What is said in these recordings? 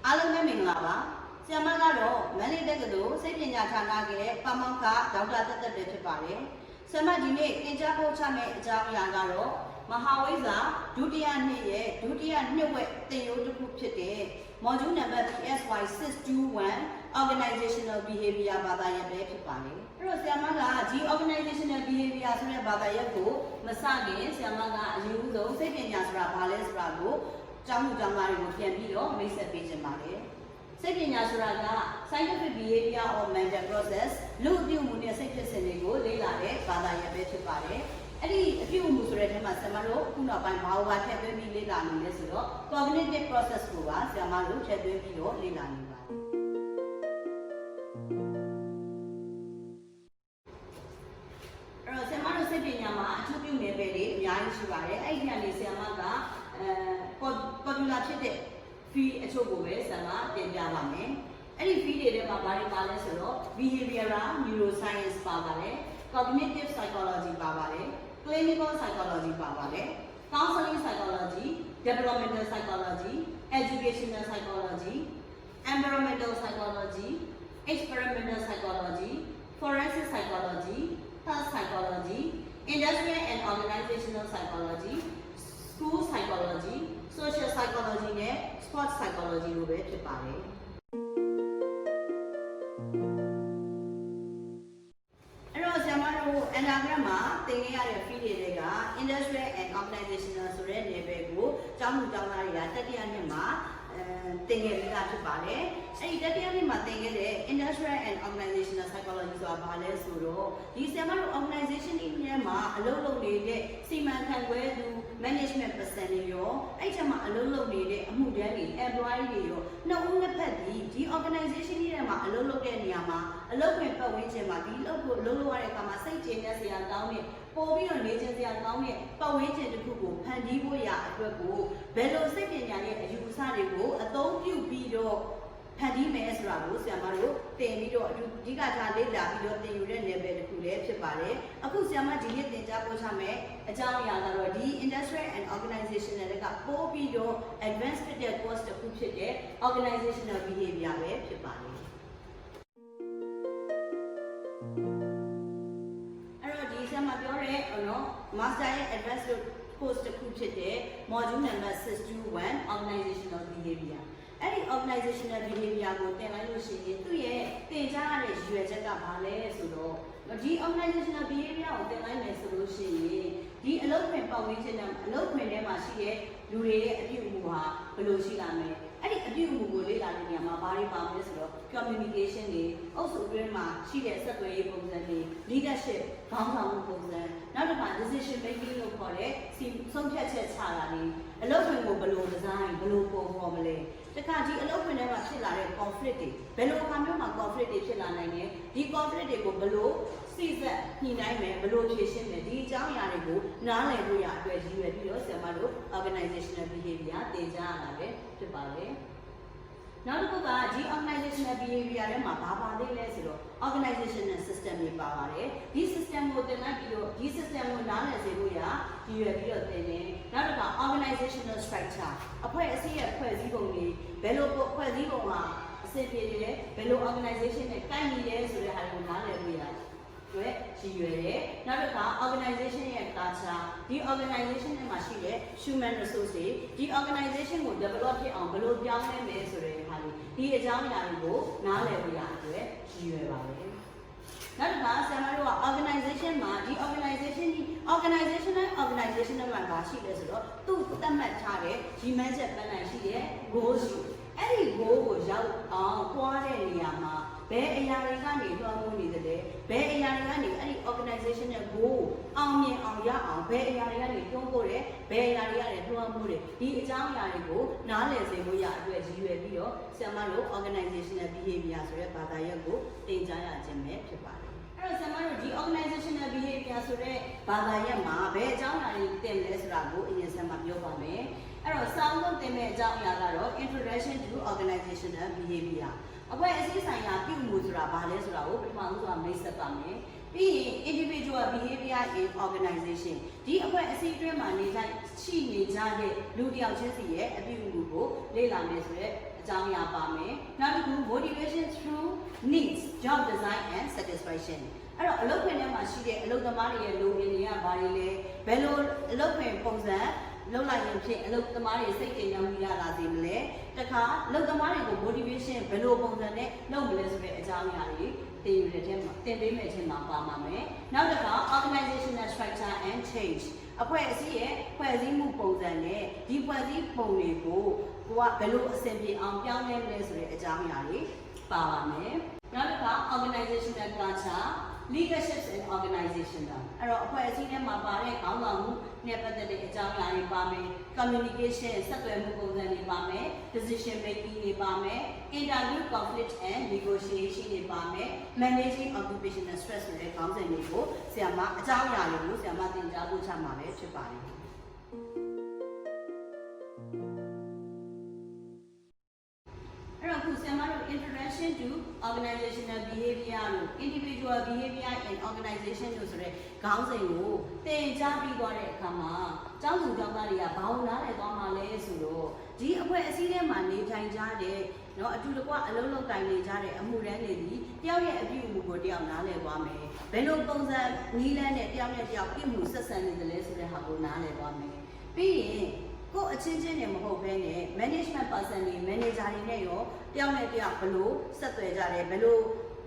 အားလုံးပဲမင်္ဂလာပါဆရာမကတော့မန္တလေးတက္ကသိုလ်စိတ်ပညာဌာနကပါမောက္ခဒေါက်တာသက်သက်ပဲဖြစ်ပါတယ်ဆရာမဒီနေ့သင်ကြားပို့ချမယ့်အကြောင်းအရာကတော့မဟာဝိဇ္ဇာဒုတိယနှစ်ရဲ့ဒုတိယနှစ်ဝက်သင်ရိုးတစ်ခုဖြစ်တဲ့ module number PSY 621 organizational behavior ဘာသာရပ်ပဲဖြစ်ပါတယ်အဲ့တော့ဆရာမကဒီ organizational behavior ဆိုတဲ့ဘာသာရပ်ကိုမစခင်ဆရာမကအရင်ဦးဆုံးစိတ်ပညာဆိုတာဘာလဲဆိုတာကိုကျောင်းသူကျောင်းသားတွေကိုပြန်ပြီးတော့မိတ်ဆက်ပေးချင်ပါတယ်စိတ်ပညာဆိုတာက scientific behavior or mental process လူအပြုအမူနဲ့စိတ်ဖြစ်စဉ်တွေကိုလေ့လာတဲ့ဘာသာရပ်ပဲဖြစ်ပါတယ်အဲ့ဒီအပြုအမူဆိုတဲ့ထဲမှာဆရာမတို့ခုနောက်ပိုင်းဘာဝထည့်သွင်းပြီးလေ့လာနေလဲဆိုတော့ cognitive process ကိုပါဆရာမတို့ထည့်သွင်းပြီးတော့လေ့လာနေပါတယ်အဲ့တော့ဆရာမတို့စိတ်ပညာမှာအထူးပြုနေပဲလေအများကြီးရှိပါတယ်အဲ့ဒီညနေဆရာမကpopular ဖြစ်တဲ့ fee အချို့ကိုပဲဆရာမတင်ပြပါမယ်အဲ့ဒီ fee တွေထဲမှာဘာတွေပါလဲဆိုတော့ behavioral neuroscience ပါပါတယ် cognitive psychology ပါပါတယ် clinical psychology ပါပါတယ် counseling psychology developmental psychology educational psychology environmental psychology experimental psychology forensic psychology health psychology industrial and organizational psychology school psychology social psychology နဲ့ sports psychology လို့ပဲဖြစ်ပါတယ်အဲ့တော့ဆရာမတို့ anagram မှာသင်ခဲ့ရတဲ့ field တွေက industrial and organizational ဆိုတဲ့ level ကိုကျောင်းသူကျောင်းသားတွေကတတိယနှစ်မှာသင်ခဲ့ပြီးသားဖြစ်ပါတယ်အဲ့ဒီတတိယနှစ်မှာသင်ခဲ့တဲ့ industrial and organizational psychology ဆိုတာဘာလဲဆိုတော့ဒီဆရာမတို့ organization တွေထဲမှာအလုပ်လုပ်နေတဲ့စီမံခန့်ခွဲသူ management person တွေရောအဲ့ဒီမှာအလုပ်လုပ်နေတဲ့အမှုထမ်းတွေ employee တွေရောနှစ်ဦးနှစ်ဖက်ဒီ organization တွေထဲမှာအလုပ်လုပ်တဲ့နေရာမှာအလုပ်ဝင်ပတ်ဝန်းကျင်မှာဒီလုပ်ကိုလုပ်ရတဲ့အခါမှာစိတ်ကျေနပ်စရာကောင်းတဲ့ပို့ပြီးတော့နေချင်စရာကောင်းတဲ့ပတ်ဝန်းကျင်တစ်ခုကိုဖန်တီးဖို့ရအတွက်ကိုဘယ်လိုစိတ်ပညာရဲ့အယူအဆတွေကိုအသုံးပြုပြီးတော့ဖန်တီးမယ်ဆိုတာကိုဆရာမတို့သင်ပြီးတော့အဓိကထားလေ့လာပြီးတော့သင်ယူတဲ့ level တစ်ခုလည်းဖြစ်ပါတယ်အခုဆရာမဒီနေ့သင်ကြားပို့ချမယ်အကြောင်းအရာကတော့ဒီ industrial and organizational ကပို့ပြီးတော့ advanced ဖြစ်တဲ့ course တစ်ခုဖြစ်တဲ့ organizational behavior ပဲဖြစ်ပါတယ်ပြောရဲနော် master ရဲ့ advanced course တစ်ခုဖြစ်တဲ့ module number 621 organizational behavior အဲ့ဒီ organizational behavior ကိုသင်လိုက်လို့ရှိရင်သူ့ရဲ့သင်ကြားရတဲ့ရည်ရွယ်ချက်ကဘာလဲဆိုတော့ဒီ organizational behavior ကိုသင်လိုက်မယ်ဆိုလို့ရှိရင်ဒီအလုပ်ခွင်ပတ်ဝန်းကျင်နဲ့အလုပ်ခွင်ထဲမှာရှိတဲ့လူတွေရဲ့အပြုအမူဟာဘယ်လိုရှိလာမလဲအဲ့ဒီအပြုအမူကိုလေ့လာတဲ့နေရာမှာဘာတွေပါမလဲဆိုတော့ communication တွေအုပ်စုအတွင်းမှာရှိတဲ့ဆက်သွယ်ရေးပုံစံတွေ leadership ခေါင်းဆောင်မှုပုံစံနောက်တစ်ခါ decision making လို့ခေါ်တဲ့ဆုံးဖြတ်ချက်ချတာတွေအလုပ်ခွင်ကိုဘယ်လို design ဘယ်လိုပုံဖော်မလဲတခါဒီအလုပ်ခွင်ထဲမှာဖြစ်လာတဲ့ conflict တွေဘယ်လိုအခါမျိုးမှာ conflict တွေဖြစ်လာနိုင်လဲဒီ conflict တွေကိုဘယ်လိုစိစက်ညှိနှိုင်းမယ်ဘယ်လိုဖြေရှင်းမယ်ဒီအကြောင်းအရာတွေကိုနားလည်လို့ရအတွက်ရည်ရွယ်ပြီးတော့ဆရာမတို့ organizational behavior သင်ကြားရတာပဲဖြစ်ပါတယ်နောက်တစ်ခုကဒီ organizational behavior ထဲမှာဘာပါသေးလဲဆိုတော့ organizational system တွေပါပါတယ်ဒီ system ကိုသင်လိုက်ပြီးတော့ဒီ system ကိုနားလည်စေဖို့ရရည်ရွယ်ပြီးတော့သင်တယ်နောက်တစ်ခါ organizational structure အဖွဲ့အစည်းရဲ့ဖွဲ့စည်းပုံတွေဘယ်လိုဖွဲ့စည်းပုံမှာအဆင်ပြေတယ်ဘယ်လို organization နဲ့ကိုက်ညီတယ်ဆိုတဲ့ဟာကိုနားလည်ဖို့ရရည်ရွယ်တယ်နောက်တစ်ခါ organization ရဲ့ culture ဒီ organization ထဲမှာရှိတဲ့ human resource တွေဒီ organization ကို develop ဖြစ်အောင်ဘယ်လိုပြောင်းလဲမယ်ဆိုတဲ့ဟာတွေဒီအကြောင်းအရာတွေကိုနားလည်ဖို့ရအတွက်ရည်ရွယ်ပါတယ်နောက်တစ်ခါဆရာမတို့က organization မှာဒီ organization မှာဘာရှိလဲဆိုတော့သူ့သတ်မှတ်ထားတဲ့ရည်မှန်းချက်ပန်းတိုင်ရှိတဲ့ goal ရှိအဲ့ဒီ goal ကိုရောက်အောင်တွားတဲ့နေရာမှာဘယ်အရာတွေကနေလွှမ်းမိုးနေသလဲဘယ်အရာတွေကနေအဲ့ဒီ organization ရဲ့ goal အောင်မြင်အောင်ရအောင်ဘယ်အရာတွေကနေတွန်းပို့တယ်ဘယ်အရာတွေကနေလွှမ်းမိုးတယ်ဒီအကြောင်းအရာတွေကိုနားလည်စေဖို့ရအတွက်ရည်ရွယ်ပြီးတော့ဆရာမတို့ organizational behavior ဆိုတဲ့ဘာသာရပ်ကိုသင်ကြားရခြင်းပဲဖြစ်ပါတယ်အဲ့တော့ဆရာမတို့ဒီ organizational behavior ဆိုတဲ့ဘာသာရပ်မှာဘယ်အကြောင်းအရာတွေသင်လဲဆိုတာကိုအရင်ဆရာမပြောပါမယ်အဲ့တော့စောင်းဆုံးသင်မယ့်အကြောင်းအရာကတော့ introduction to organizational behavior အဖွဲ့အစည်းဆိုင်ရာပြုမှုဆိုတာဘာလဲဆိုတာကိုပထမဆုံးမိတ်ဆက်ပါမယ်ပြီးရင် individual behavior in organization ဒီအဖွဲ့အစည်းအတွင်းမှာနေကြရှိနေကြတဲ့လူတစ်ယောက်ချင်းစီရဲ့အပြုအမူကိုလေ့လာမယ်ဆိုတဲ့ ကြောင်းရပါမယ်နောက်တစ်ခု motivation through needs job design and satisfaction အဲ့တော့အလုပ်ခွင်ထဲမှာရှိတဲ့အလုပ်သမားတွေရဲ့လိုအပ်တွေကဘာတွေလဲဘယ်လိုအလုပ်ခွင်ပုံစံလုပ်လိုက်ရင်ဖြစ်အလုပ်သမားတွေစိတ်ကြည်ညိုမှုရလာစေမလဲတခါအလုပ်သမားတွေကို motivation ဘယ်လိုပုံစံနဲ့လုပ်မလဲဆိုတဲ့အကြောင်းအရာတွေသင်ယူတဲ့ထဲမှာသင်ပေးမယ့်အချိန်မှာပါမှာမယ်နောက်တစ်ခါ organizational structure and change အဖွဲ့အစည်းရဲ့ဖွဲ့စည်းမှုပုံစံနဲ့ဒီဖွဲ့စည်းပုံတွေကိုကိုကဘယ်လိုအဆင်ပြေအောင်ပြောင်းလဲမလဲဆိုတဲ့အကြောင်းအရာတွေပါပါမယ်နောက်တစ်ခါ organizational culture leadership and organization အဲ့တော့အဖွဲ့အစည်းထဲမှာပါတဲ့ခေါင်းဆောင်မှုနဲ့ပတ်သက်တဲ့အကြောင်းအရာတွေပါမယ် communication ဆက်သွယ်မှုပုံစံတွေပါမယ် decision making တွေပါမယ် interview conflict and negotiation တွေပါမယ် managing occupational stress ဆိုတဲ့ခေါင်းစဉ်တွေကိုဆရာမအကြောင်းအရာတွေကိုဆရာမသင်ကြားပို့ချမှာပဲဖြစ်ပါတယ်Introduction to organizational behavior လို့ individual behavior and organization လို့ဆိုတဲ့ခေါင်းစဉ်ကိုသင်ကြားပြီးသွားတဲ့အခါမှာကျောင်းသူကျောင်းသားတွေကဘာလို့နားလည်သွားမှာလဲဆိုတော့ဒီအဖွဲ့အစည်းထဲမှာနေထိုင်ကြတဲ့เนาะအတူတကွအလုံးလုံးကိုင်နေကြတဲ့အမှုရန်တွေဒီတယောက်ရဲ့အပြုအမူကိုတယောက်နားလည်သွားမယ်ဘယ်လိုပုံစံနီးလန်းနဲ့တယောက်နဲ့တယောက်ပြုမှုဆက်ဆံနေတယ်လဲဆိုတဲ့ဟာကိုနားလည်သွားမယ်ပြီးရင်ကိုအချင်းချင်းနဲ့မဟုတ်ဘဲနဲ့ management person တွေ manager တွေနဲ့ရောတယောက်နဲ့တယောက်ဘယ်လိုဆက်သွယ်ကြတယ်ဘယ်လို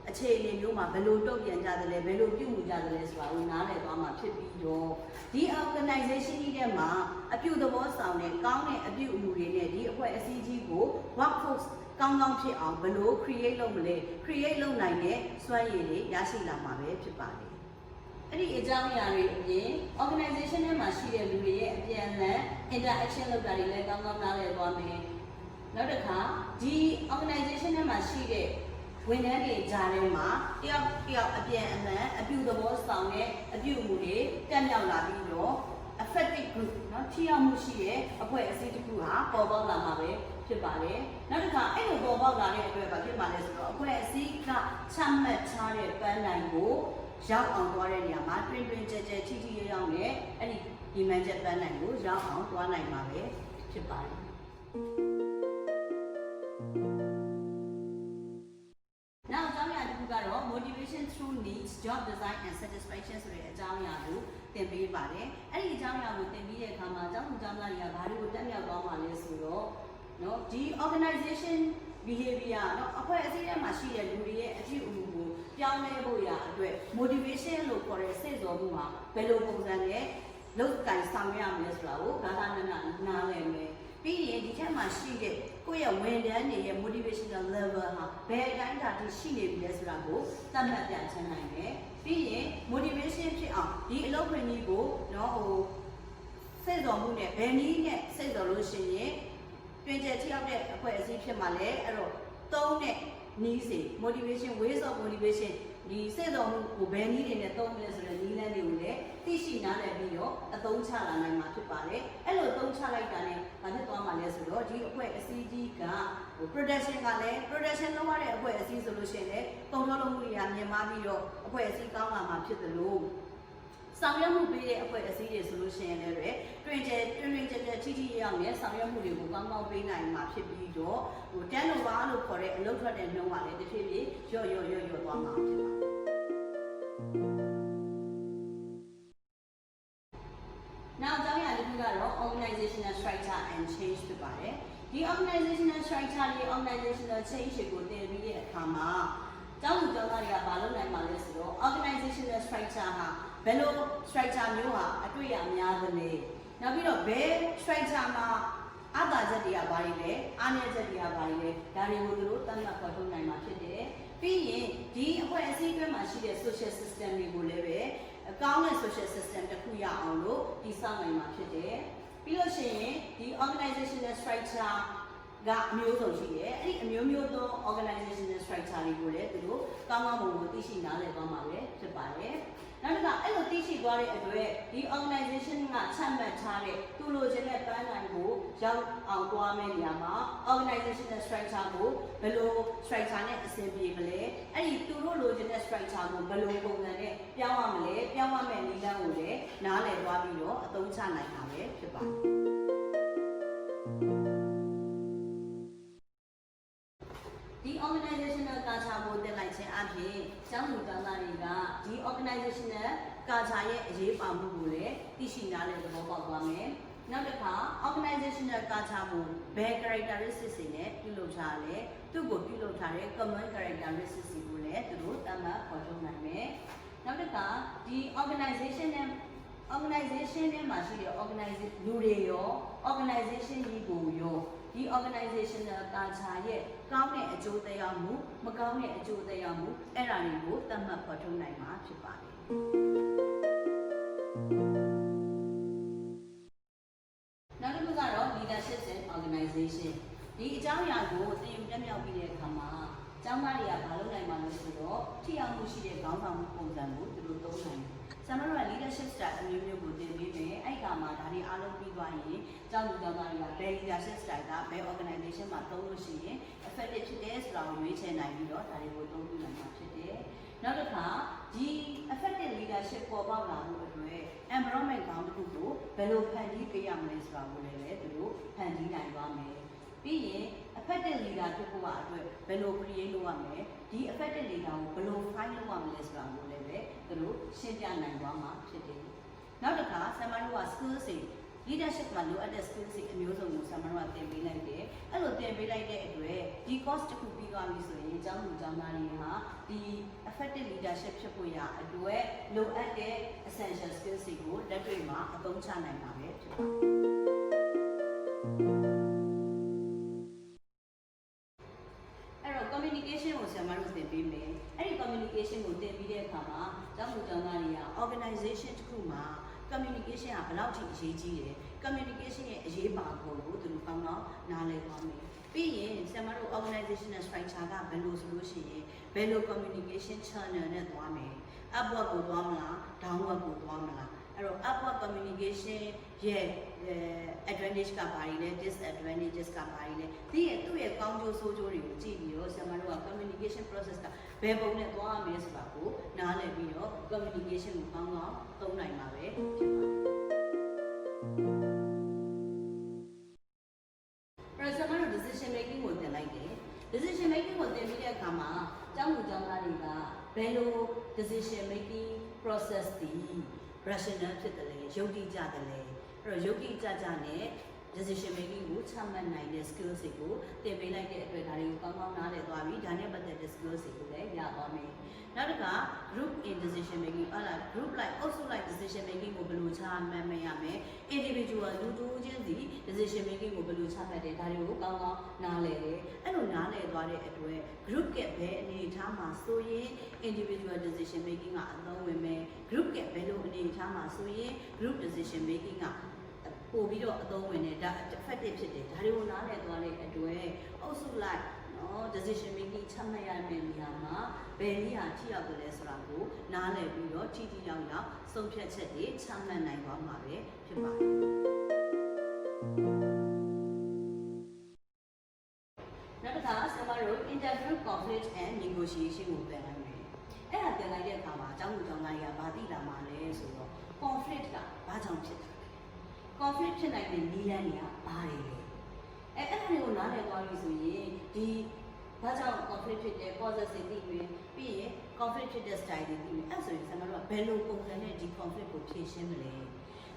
အခြေအနေမျိုးမှာဘယ်လိုတုံ့ပြန်ကြတယ်လဲဘယ်လိုပြုမှုကြတယ်လဲဆိုတာကိုနားလည်သွားမှာဖြစ်ပြီးတော့ဒီ organization ကြီးထဲမှာအပြုသဘောဆောင်တဲ့ကောင်းတဲ့အပြုအမူတွေနဲ့ဒီအဖွဲ့အစည်းကြီးကို workforce ကောင်းကောင်းဖြစ်အောင်ဘယ်လို create လုပ်မလဲ create လုပ်နိုင်တဲ့စွမ်းရည်တွေရရှိလာမှာပဲဖြစ်ပါတယ်အဲ့ဒီအကြောင်းအရာတွေအပြင် organization ထဲမှာရှိတဲ့လူတွေရဲ့အပြန်အလှန် interaction လုပ်တာတွေလည်းကောင်းကောင်းနားလည်သွားမယ်။နောက်တစ်ခါဒီ organization ထဲမှာရှိတဲ့ဝန်ထမ်းတွေကြားထဲမှာတယောက်အပြန်အလှန်အပြုသဘောဆောင်တဲ့အပြုအမူတွေတက်မြောက်လာပြီးတော့ effective group เนาะထိရောက်မှုရှိတဲ့အဖွဲ့အစည်းတစ်ခုဟာပေါ်ပေါက်လာမှာပဲဖြစ်ပါတယ်။နောက်တစ်ခါအဲ့လိုပေါ်ပေါက်လာတဲ့အတွက်ဘာဖြစ်မှာလဲဆိုတော့အဖွဲ့အစည်းကချမှတ်ထားတဲ့ပန်းတိုင်ကိုရောက်အောင်သွားတဲ့နေရာမှာတွင်ကြဲထိရောက်နဲ့အဲ့ဒီဒီမှန်ချက်ပန်းနိုင်ကိုရောက်အောင်သွားနိုင်မှာပဲဖြစ်ပါတယ်နောက်အကြောင်းအရာတစ်ခုကတော့ motivation through needs job design and satisfaction ဆိုတဲ့အကြောင်းအရာကိုသင်ပေးပါတယ်အဲ့ဒီအကြောင်းအရာကိုသင်ပြီးတဲ့အခါမှာကျောင်းသူကျောင်းသားတွေကဘာတွေကိုတက်မြောက်သွားမှာလဲဆိုတော့เนาะဒီ organization behavior เนาะအဖွဲ့အစည်းထဲမှာရှိတဲ့လူတွေရဲ့အပြုအမူကိုပြောင်းလဲဖို့ရအတွက် motivation လို့ခေါ်တဲ့စိတ်စော်မှုမှာဘယ်လိုပုံစံနဲ့လုပ်ကိုင်ဆောင်ရမလဲဆိုတာကိုဂါထာနားလည်မယ်ပြီးရင်ဒီထက်မှရှိတဲ့ကိုယ့်ရဲ့ဝန်ထမ်းတွေရဲ့ motivational level ဟာဘယ်အတိုင်းအတာထိရှိနေပြီလဲဆိုတာကိုသတ်မှတ်ပြချင်နိုင်တယ်ပြီးရင် motivation ဖြစ်အောင်ဒီအလုပ်ခွင်ကြီးကိုเนาะစိတ်စော်မှုနဲ့ဘယ်နည်းနဲ့စိတ်စော်လို့ရှိရင်တွင်ကျထိရောက်တဲ့အဖွဲ့အစည်းဖြစ်မှာလဲအဲ့တော့သုံးတဲ့နည်းစီ motivation ways of motivation ဒီစိတ်တော်မှုကိုဘယ်နည်းတွေနဲ့သုံးမလဲဆိုတဲ့နည်းလမ်းတွေကိုလည်းသိရှိနားလည်ပြီးတော့အသုံးချလာနိုင်မှာဖြစ်ပါတယ်အဲ့လိုသုံးချလိုက်တာနဲ့ဘာဖြစ်သွားမှာလဲဆိုတော့ဒီအဖွဲ့အစည်းကြီးက production ကလည်း production လုပ်ရတဲ့အဖွဲ့အစည်းဆိုလို့ရှိရင်လည်းပုံထုတ်လုပ်မှုတွေကမြင်မာပြီးတော့အဖွဲ့အစည်းကောင်းလာမှာဖြစ်တယ်လို့ဆောင်ရွက်မှုပေးတဲ့အဖွဲ့အစည်းတွေဆိုလို့ရှိရင်လည်းတွင်ကျဲထိရောက်နဲ့ဆောင်ရွက်မှုတွေကိုကောင်းကောင်းပေးနိုင်မှာဖြစ်ပြီးတော့turnover လို့ခေါ်တဲ့အလုပ်ထွက်တဲ့နှုန်းကလည်းတစ်ဖြည်းဖြည်းလျော့သွားမှာဖြစ်ပါတယ်နောက်ကြောင်းရတစ်ခုကတော့ organizational structure and change ဖြစ်ပါတယ်ဒီ organizational structure တွေ organizational change ကိုသင်ပြီးတဲ့အခါမှာကျောင်းသူကျောင်းသားတွေကဘာလုပ်နိုင်မှာလဲဆိုတော့ organizational structure ဟာဘယ်လို structure မျိုးဟာအတွေ့အများသလဲနောက်ပြီးတော့ဘယ် structure မှာအားသာချက်တွေကဘာတွေလဲအားနည်းချက်တွေကဘာတွေလဲဒါတွေကိုသူတို့သတ်မှတ်ဖော်ထုတ်နိုင်မှာဖြစ်တယ်ပြီးရင်ဒီအဖွဲ့အစည်းအတွင်းမှာရှိတဲ့ social system တွေကိုလည်းပဲအကောင်းတဲ့ social system တစ်ခုရအောင်လို့တည်ဆောက်နိုင်မှာဖြစ်တယ်ပြီးလို့ရှိရင်ဒီ organizational structure ကအမျိုးစုံရှိတယ်အဲ့ဒီအမျိုးသော organizational structure တွေကိုလည်းသူတို့ကောင်းကောင်းမွန်မွန်သိရှိနားလည်သွားမှာပဲဖြစ်ပါတယ်နောက်တစ်ခါအဲ့လိုသိရှိသွားတဲ့အတွက်ဒီ organization ကချမှတ်ထားတဲ့သူလိုချင်တဲ့ပန်းတိုင်ကိုရောက်အောင်သွားမယ့်နေရာမှာ organizational structure ကိုဘယ်လို structure နဲ့အဆင်ပြေမလဲအဲ့ဒီသူတို့လိုချင်တဲ့ structure ကိုဘယ်လိုပုံစံနဲ့ပြောင်းရမလဲပြောင်းရမယ့်နည်းလမ်းကိုလည်းနားလည်သွားပြီးတော့အသုံးချနိုင်တာပဲဖြစ်ပါတယ် ဒီ organizational culture ကိုတင်လိုက်ခြင်းအပြင်ကျောင်းသူကျောင်းသားတွေကဒီ organizational culture ရဲ့အရေးပါမှုကိုလည်းသိရှိနားလည်သဘောပေါက်သွားမယ်။နောက်တစ်ခါ organizational culture ကိုဘယ် characteristics တွေနဲ့ပြုလုပ်ထားလဲသူ့ကိုပြုလုပ်ထားတဲ့ common characteristics တွေကိုလည်းသူတို့သတ်မှတ်ဖော်ထုတ်နိုင်မယ်။နောက်တစ်ခါဒီ organization ထဲမှာရှိတဲ့ လူတွေရော organization ကြီးကိုရောဒီ organizational culture ရဲ့ကောင်းတဲ့အကျိုးသက်ရောက်မှုမကောင်းတဲ့အကျိုးသက်ရောက်မှုအဲ့ဒါတွေကိုသတ်မှတ်ဖော်ထုတ်နိုင်မှာဖြစ်ပါတယ်။နောက်တစ်ခုကတော့ leadership and organization ဒီအကြောင်းအရာကိုသင်ယူပြမြောက်ပြီးတဲ့အခါမှာကျောင်းသားတွေကဘာလုပ်နိုင်မှာလဲဆိုတော့ထိရောက်မှုရှိတဲ့ခေါင်းဆောင်မှုပုံစံကိုသူတို့သုံးနိုင်တယ်။ဆရာမတို့က leadership style အမျိုးမျိုးကိုသင်ပေးမယ်။အဲ့ဒီကမှာဒါတွေအားလုံးပြီးသွားရင်ကျောင်းသူကျောင်းသားတွေကဘယ် leadership style ကဘယ် organization မှာသုံးလို့ရှိရင် effective ဖြစ်တယ်ဆိုတာကိုရွေးချယ်နိုင်ပြီးတော့ဒါတွေကိုသုံးပြီးနိုင်မှာဖြစ်တယ်။နောက်တစ်ခါဒီ effective leadership ပေါ်ပေါက်လာမှုအတွက် environment ကောင်းတစ်ခုကိုဘယ်လိုဖန်တီးပေးရမလဲဆိုတာကိုလည်းသူတို့ဖန်တီးနိုင်ပါမယ်။ပြီးရင် effective leader ဖြစ်ဖို့အတွက်ဘယ်လို create လုပ်ရမလဲဒီ effective leader ကိုဘယ်လို find လုပ်ရမလဲဆိုတာကိုလည်းသူတို့ရှင်းပြနိုင်သွားမှာဖြစ်တယ်။နောက်တစ်ခါဆရာမတို့က skills တွေ leadership မှာလိုအပ်တဲ့ skills တွေအမျိုးစုံကိုဆရာမတို့ကသင်ပေးလိုက်တယ်။အဲ့လိုသင်ပေးလိုက်တဲ့အတွက်ဒီ course တစ်ခုပြီးသွားပြီဆိုရင်အကြောင်းလူကျောင်းသားတွေဟာဒီ effective leadership ဖြစ်ဖို့ရအတွက်လိုအပ်တဲ့ essential skills တွေကိုလက်တွေ့မှာအသုံးချနိုင်ပါမယ်ဖြစ်ပါတယ်။communication ကိုဆရာမတို့သင်ပေးမယ်။အဲ့ဒီ communication ကိုသင်ပြီးတဲ့အခါမှာကျောင်းသူကျောင်းသားတွေက organization တစ်ခုမှာ communication ကဘယ်လောက်ထိအရေးကြီးတယ် communication ရဲ့အရေးပါပုံကိုသူတို့ကောင်းတော့နားလည်သွားမယ်။ပြီးရင်ဆရာမတို့ organizational structure ကဘယ်လိုဆိုလို့ရှိရင်ဘယ်လို communication channel နဲ့သွားမယ်။ upward ကိုသွားမလား downward ကိုသွားမလားအဲ့တော့ upward communication ရဲ့ advantage ကဘာတွေလဲ disadvantages ကဘာတွေလဲသူ့ရဲ့ကောင်းကျိုးဆိုးကျိုးတွေကိုကြည့်ပြီးတော့ဆရာမတို့က communication process ကဘယ်ပုံနဲ့သွားရမလဲဆိုတာကိုနားလည်ပြီးတော့ communication ကိုကောင်းကောင်းသုံးနိုင်ပါပဲဖြစ်ပါတယ်။ဆရာမတို့ decision making ကိုသင်လိုက်တယ် decision making ကိုသင်ပြီးတဲ့အခါမှာကျောင်းသူကျောင်းသားတွေကဘယ်လို decision making process ဒီ rational ဖြစ်တယ်လေယုတ်တိကြတယ်လေအဲ့တော့ယုတ်တိကြကြနဲ့ decision making ကိုချမှတ်နိုင်တဲ့ skills တွေကိုသင်ပေးလိုက်တဲ့အတွက်ဒါတွေကိုကောင်းကောင်းနားလည်သွားပြီဒါနဲ့ပတ်သက်တဲ့ skills တွေကိုလည်းရသွားမယ်နောက်တစ်ခါ group in decision making ဟုတ်လား group like also like decision making ကိုဘယ်လိုချမှတ်ရမလဲ individual လူတူချင်းစီ decision making ကိုဘယ်လိုချမှတ်တယ်ဒါတွေကိုကောင်းကောင်းနားလည်တယ်အဲ့လိုနားလည်သွားတဲ့အတွက် group ကဘယ်အနေအထားမှာဆိုရင် individual decision making ကအသုံးဝင်မယ် group ကဘယ်လိုအနေအထားမှာဆိုရင် group decision making ကပို့ပြီးတော့အသုံးဝင်တယ်ဒါ effective ဖြစ်တယ်ဒါတွေကိုနားလည်သွားတဲ့အတွက် also like decision making ချမှတ်ရမယ့်နေရာမှာဘယ်နည်းဟာထိရောက်တယ်လဲဆိုတာကိုနားလည်ပြီးတော့ထိထိရောက်ရောက်ဆုံးဖြတ်ချက်တွေချမှတ်နိုင်သွားမှာပဲဖြစ်ပါတယ်နောက်တစ်ခါဆရာမတို့ intergroup conflict and negotiation ကိုသင်လိုက်မယ်အဲ့ဒါသင်လိုက်တဲ့အခါမှာအကြောင်းလူကြောင့်သားတွေကဘာသိလာမှာလဲဆိုတော့ conflict ကဘာကြောင့်ဖြစ်တာ conflict ဖြစ်နိုင်တဲ့နည်းလမ်းတွေကဘာတွေလဲအဲ့ဒါတွေကိုနားလည်သွားပြီဆိုရင်ဒီဘာကြောင့် conflict ဖြစ်တဲ့ causes တွေသိမယ်ပြီးရင် conflict ဖြစ်တဲ့ style တွေသိမယ်အဲ့ဆိုရင်ကျွန်တော်တို့ကဘယ်လိုပုံစံနဲ့ဒီ conflict ကိုဖြေရှင်းမလဲ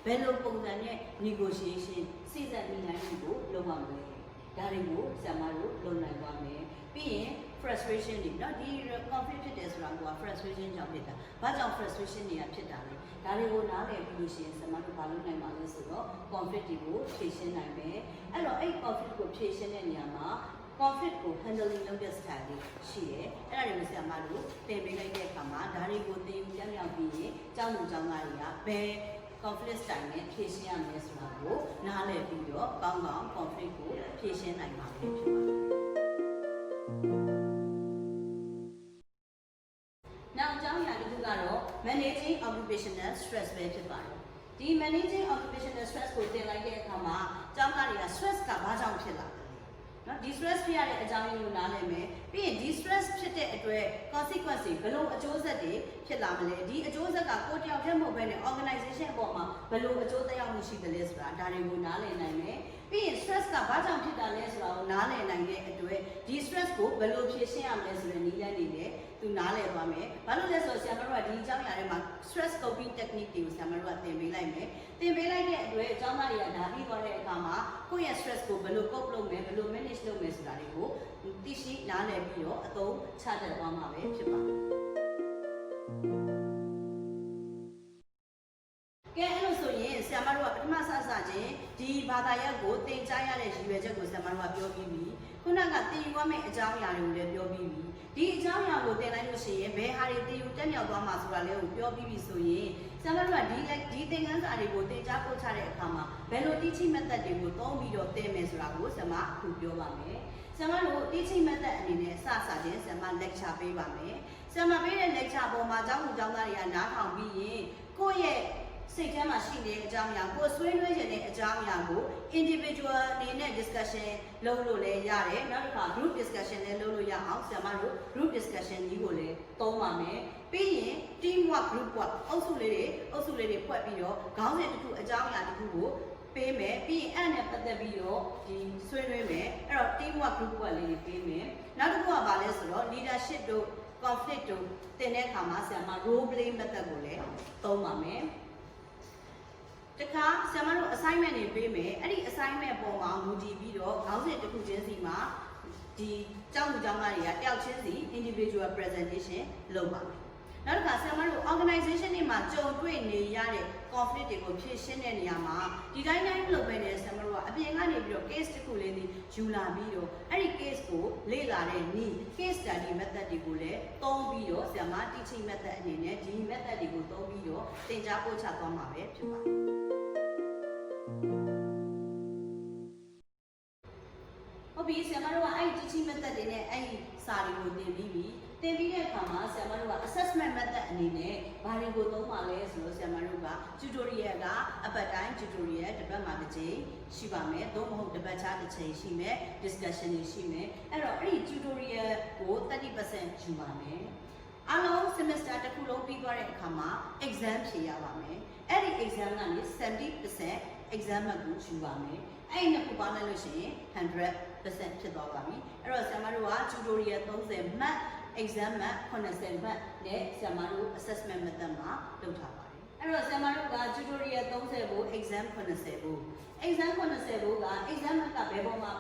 ဘယ်လိုပုံစံနဲ့ negotiation စိစက်နည်းလမ်းကိုလုပ်ရမလဲဒါတွေကိုဆရာမတို့လုပ်နိုင်ပါမယ်ပြီးရင် frustration တွေเนาะဒီ conflict ဖြစ်တယ်ဆိုတာက frustration ကြောင့်ဖြစ်တာဘာကြောင့် frustration တွေကဖြစ်တာလဲဒါတွေကိုနားလည်ပြီးလို့ရှိရင်ဆရာမတို့ဘာလုပ်နိုင်မှာလဲဆိုတော့ conflict တွေကိုဖြေရှင်းနိုင်မယ်အဲ့တော့အဲ့ conflict ကိုဖြေရှင်းတဲ့နေရာမှာ conflict ကို handling လုပ်တဲ့ style တွေရှိတယ်အဲ့ဒါတွေကိုဆရာမတို့သင်ပေးလိုက်တဲ့အခါမှာဒါတွေကိုသင်ယူပြောင်းပြောင်းပြီးရင်ကျောင်းသူကျောင်းသားတွေကဘယ် conflict style နဲ့ဖြေရှင်းရမယ်ဆိုတာကိုနားလည်ပြီးတော့ကောင်းကောင်း conflict ကိုဖြေရှင်းနိုင်မှာဖြစ်ပါတယ်နောက်အကြောင်းအရာတစ်ခုကတော့ managing occupational stress ပဲဖြစ်ပါတယ်ဒီ managing occupational stress ကိုသင်လိုက်တဲ့အခါမှာကျောင်းသားတွေက stress ကဘာကြောင့်ဖြစ်လာလဲနော်ဒီ stress ဖြစ်ရတဲ့အကြောင်းရင်းကိုနားလည်မယ်ပြီးရင်ဒီ stress ဖြစ်တဲ့အတွက် consequence တွေဘယ်လိုအကျိုးဆက်တွေဖြစ်လာမလဲဒီအကျိုးဆက်ကကိုယ်တယောက်တည်းမဟုတ်ဘဲနဲ့ organization အပေါ်မှာဘယ်လိုအကျိုးသက်ရောက်မှုရှိသလဲဆိုတာဒါတွေကိုနားလည်နိုင်မယ်ပြီးရင် stress ကဘာကြောင့်ဖြစ်တာလဲဆိုတာကိုနားလည်နိုင်တဲ့အတွက်ဒီ stress ကိုဘယ်လိုဖြေရှင်းရမလဲဆိုတဲ့နည်းလမ်းတွေနဲ့သူနားလည်သွားမယ်ဘာလို့လဲဆိုတော့ဆရာမတို့ကဒီအကြောင်းအရာတွေမှာ stress coping technique တွေကိုဆရာမတို့ကသင်ပေးလိုက်မယ်သင်ပေးလိုက်တဲ့အတွက်အကြောင်းသားတွေကနားပြီးသွားတဲ့အခါမှာကိုယ့်ရဲ့ stress ကိုဘယ်လို cope လုပ်မယ်ဘယ်လို manage လုပ်မယ်ဆိုတာတွေကိုသိရှိနားလည်ပြီးတော့အသုံးချတတ်သွားမှာပဲဖြစ်ပါတယ်ကဲအဲ့လိုဆိုရင်ဆရာမတို့ကပထမစချင်းဒီဘာသာရပ်ကိုသင်ကြားရတဲ့ရည်ရွယ်ချက်ကိုဆရာမတို့ကပြောပြီးပြီခုနကသင်ယူရမယ့်အကြောင်းအရာတွေကိုလည်းပြောပြီးပြီဒီအကြောင်းအရာကိုသင်လိုက်လို့ရှိရင်ဘယ်ဟာတွေသင်ယူတက်မြောက်သွားမှာဆိုတာလည်းကိုပြောပြီးပြီဆိုရင်ဆရာမတို့ကဒီသင်ခန်းစာတွေကိုသင်ကြားပို့ချတဲ့အခါမှာဘယ်လို teaching method တွေကိုသုံးပြီးတော့သင်မယ်ဆိုတာကိုဆရာမအခုပြောပါမယ်ဆရာမတို့ teaching method အနေနဲ့စချင်းဆရာမ lecture ပေးပါမယ်ဆရာမပေးတဲ့ lecture ပေါ်မှာကျောင်းသူကျောင်းသားတွေကနားထောင်ပြီးရင်ကိုယ့်ရဲ့စိတ်ထဲမှာရှိနေတဲ့အကြောင်းအရာကိုဆွေးနွေးခြင်းတဲ့အကြောင်းအရာကို individual အနေနဲ့ discussion လုပ်လို့လည်းရတယ်နောက်တစ်ခါ group discussion လည်းလုပ်လို့ရအောင်ဆရာမတို့ group discussion ကြီးကိုလည်းသုံးပါမယ်ပြီးရင် team work group work အုပ်စုလေးတွေဖွဲ့ပြီးတော့ခေါင်းစဉ်တစ်ခုအကြောင်းအရာတစ်ခုကိုပေးမယ်ပြီးရင်အဲ့နဲ့ပတ်သက်ပြီးတော့ဒီဆွေးနွေးမယ်အဲ့တော့ team work group work လေးတွေပေးမယ်နောက်တစ်ခုကဘာလဲဆိုတော့ leadership တို့ conflict တို့သင်တဲ့အခါမှာဆရာမ role play method ကိုလည်းသုံးပါမယ်တခါဆရာမတို့ assignment တွေပေးမယ်အဲ့ဒီ assignment ပေါ်မှာမူတည်ပြီးတော့ခေါင်းစဉ်တစ်ခုချင်းစီမှာဒီကျောင်းသူကျောင်းသားတွေကတယောက်ချင်းစီ individual presentation လုပ်ပါမယ်နောက်တစ်ခါဆရာမတို့ organization တွေမှာကြုံတွေ့နေရတဲ့ conflict တွေကိုဖြေရှင်းတဲ့နေရာမှာဒီတိုင်းလုပ်ပဲနဲ့ဆရာမတို့ကအပြင်ကနေပြီးတော့ case တစ်ခုလေးယူလာပြီးတော့အဲ့ဒီ case ကိုလေ့လာတဲ့နည်း case study method တွေကိုလည်းသုံးပြီးတော့ဆရာမ teaching method အနေနဲ့ဒီ method တွေကိုသုံးပြီးတော့သင်ကြားပို့ချသွားမှာပဲဖြစ်ပါတယ်ဟုတ်ပြီဆရာမတို့ကအဲ့ဒီ teaching method တွေနဲ့အဲ့ဒီစာတွေကိုသင်ပြီးပြီသင်ပြီးတဲ့အခါမှာဆရာမတို့က assessment method အနေနဲ့ဘာတွေကိုသုံးပါလဲဆိုတော့ဆရာမတို့က tutorial ကအပတ်တိုင်း tutorial တစ်ပတ်မှာတစ်ချိန်ရှိပါမယ်သို့မဟုတ်တစ်ပတ်ခြားတစ်ချိန်ရှိမယ် discussion တွေရှိမယ်အဲ့တော့အဲ့ဒီ tutorial ကို 30% ယူပါမယ်အားလုံး semester တစ်ခုလုံးပြီးသွားတဲ့အခါမှာ exam ဖြေရပါမယ်အဲ့ဒီ exam ကနေ 70% exam မှတ်ကိုယူပါမယ်အဲ့ဒီနှစ်ခုပေါင်းလိုက်လို့ရှိရင် 100% ဖြစ်သွားပါပြီအဲ့တော့ဆရာမတို့က tutorial 30မှတ် exam မှတ်80မှတ်နဲ့ဆရာမတို့ assessment method မှာလုပ်ထားပါတယ်အဲ့တော့ဆရာမတို့က tutorial 30ကို exam 80ကို exam 80ကိုက exam မှတ်ကဘယ်ပေါ်မှာ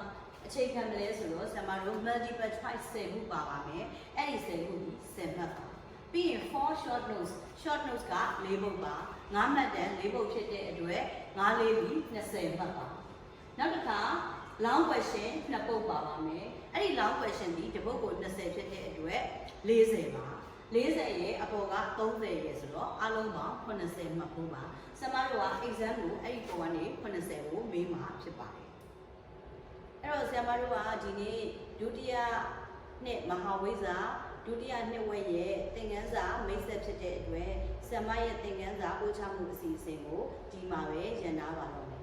အခြေခံမလဲဆိုတော့ဆရာမတို့ multiple choice 10ခုပါပါမယ်အဲ့ဒီ10ခုဒီ10မှတ်ပါပြီးရင် 4 short notes က4ပုဒ်ပါ9မှတ်တန်း4ပုဒ်ဖြစ်တဲ့အတွက်9လေးပြီး20မှတ်ပါနောက်တစ်ခါ long question 2ပုဒ်ပါပါမယ်အဲ့ဒီ long question ဒီတစ်ပုဒ်ကို20ဖြစ်တဲ့အတွက်40ပါ40ရဲ့အပေါ်က30ရဲ့ဆိုတော့အလုံးပေါင်း80မှတ်ဖို့ပါဆရာမတို့က exam ကိုအဲ့ဒီပုံကနေ80ကိုမေးမှာဖြစ်ပါတယ်အဲ့တော့ဆရာမတို့ကဒီနေ့ဒုတိယနှစ်မဟာဝိဇ္ဇာဒုတိယနှစ်ဝက်ရဲ့သင်ခန်းစာမိတ်ဆက်ဖြစ်တဲ့အတွက်ဆရာမရဲ့သင်ခန်းစာပို့ချမှုအစီအစဉ်ကိုဒီမှာပဲရန်နာပါတော့မယ်